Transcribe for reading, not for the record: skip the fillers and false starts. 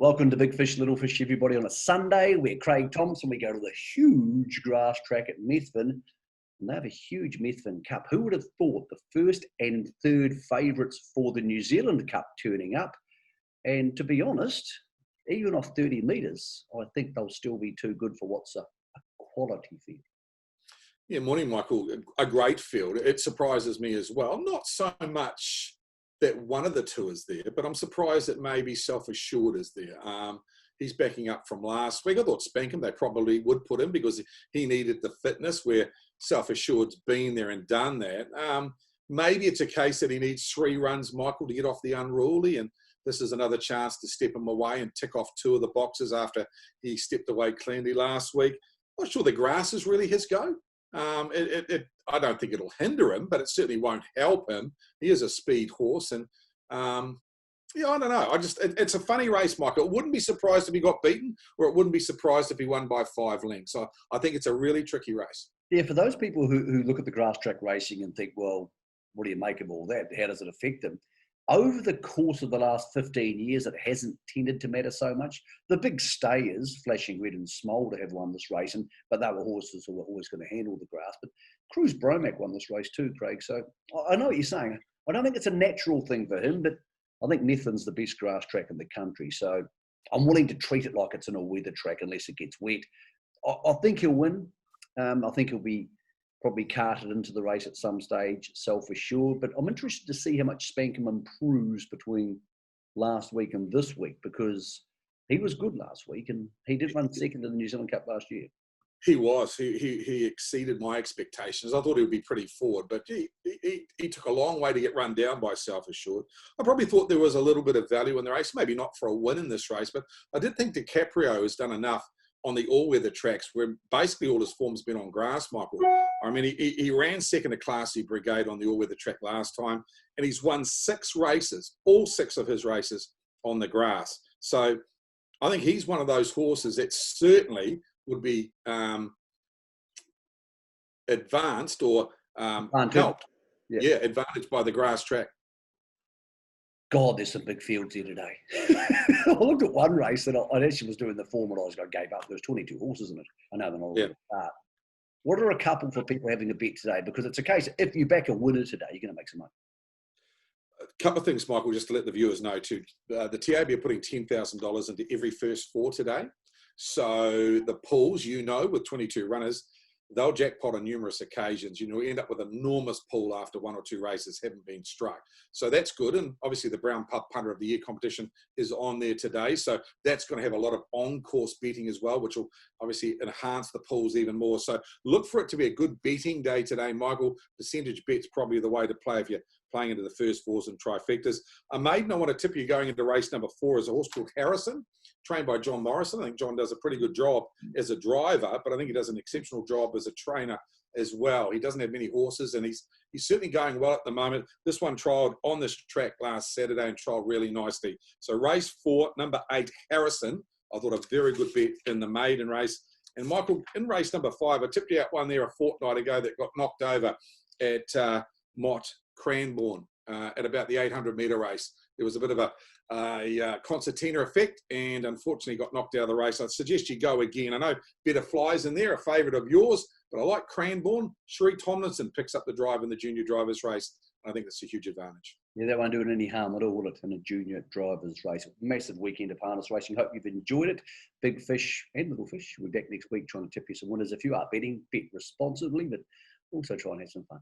Welcome to Big Fish, Little Fish, everybody, on a Sunday. We're Craig Thompson. We go to the huge grass track at Methven, and they have a huge Methven Cup. Who would have thought the first and third favourites for the New Zealand Cup turning up? And to be honest, even off 30 metres, I think they'll still be too good for what's a quality field. Yeah, morning, Michael. A great field. It surprises me as well. Not so much that one of the two is there, but I'm surprised that maybe Self-Assured is there. He's backing up from last week. I thought Spankham they probably would put him because he needed the fitness, where Self-Assured's been there and done that. Maybe it's a case that he needs 3 runs, Michael, to get off the unruly, and this is another chance to step him away and tick off 2 of the boxes after he stepped away cleanly last week. Not sure the grass is really his go. I don't think it'll hinder him, but it certainly won't help him. He is a speed horse, and yeah, I don't know. It's a funny race, Michael. It wouldn't be surprised if he got beaten, or it wouldn't be surprised if he won by 5 lengths. So I think it's a really tricky race. Yeah, for those people who look at the grass track racing and think, well, what do you make of all that? How does it affect them? Over the course of the last 15 years, it hasn't tended to matter so much. The big stayers, Flashing Red and Smole, to have won this race, but they were horses who were always going to handle the grass. But Cruz Bromac won this race too, Craig. So I know what you're saying. I don't think it's a natural thing for him, but I think Methven's the best grass track in the country. So I'm willing to treat it like it's an all-weather track unless it gets wet. I think he'll win. I think he'll be probably carted into the race at some stage, Self-Assured. But I'm interested to see how much Spankham improves between last week and this week, because he was good last week and he did run second in the New Zealand Cup last year. He was. He exceeded my expectations. I thought he would be pretty forward, but he took a long way to get run down by Self-Assured. I probably thought there was a little bit of value in the race, maybe not for a win in this race, but I did think DiCaprio has done enough on the all-weather tracks where basically all his form's been on grass, Michael. I mean, he ran second to Classy Brigade on the all-weather track last time, and he's won 6 races, all 6 of his races on the grass. So I think he's one of those horses that certainly would be advanced or helped. Yeah, advantaged by the grass track. God, there's some big fields here today. I looked at one race that I actually was doing the form and I gave up. There was 22 horses in it. I know they're not all start. What are a couple for people having a bet today? Because it's a case, if you back a winner today, you're going to make some money. A couple of things, Michael, just to let the viewers know too. The TAB are putting $10,000 into every first 4 today. So the pools, with 22 runners, they'll jackpot on numerous occasions. You end up with an enormous pool after 1 or 2 races haven't been struck. So that's good. And obviously the Brown Pup Punter of the Year competition is on there today. So that's going to have a lot of on-course betting as well, which will obviously enhance the pools even more. So look for it to be a good betting day today, Michael. Percentage bet's probably the way to play if you're playing into the first 4s and trifectas. A maiden I want to tip you going into race number 4 is a horse called Harrison, trained by John Morrison. I think John does a pretty good job as a driver, but I think he does an exceptional job as a trainer as well. He doesn't have many horses, and he's certainly going well at the moment. This one trialled on this track last Saturday and trialled really nicely. So race 4, number 8, Harrison, I thought a very good bet in the maiden race. And Michael, in race number 5, I tipped you out one there a fortnight ago that got knocked over at Mott Cranbourne at about the 800-metre race. There was a bit of a concertina effect and unfortunately got knocked out of the race. I'd suggest you go again. I know Better Flies in there, a favourite of yours, but I like Cranbourne. Sheree Tomlinson picks up the drive in the junior drivers race. I think that's a huge advantage. Yeah, that won't do it any harm at all, will it, in a junior drivers race. Massive weekend of harness racing. Hope you've enjoyed it. Big Fish and Little Fish. We'll be back next week trying to tip you some winners. If you are betting, bet responsibly, but also try and have some fun.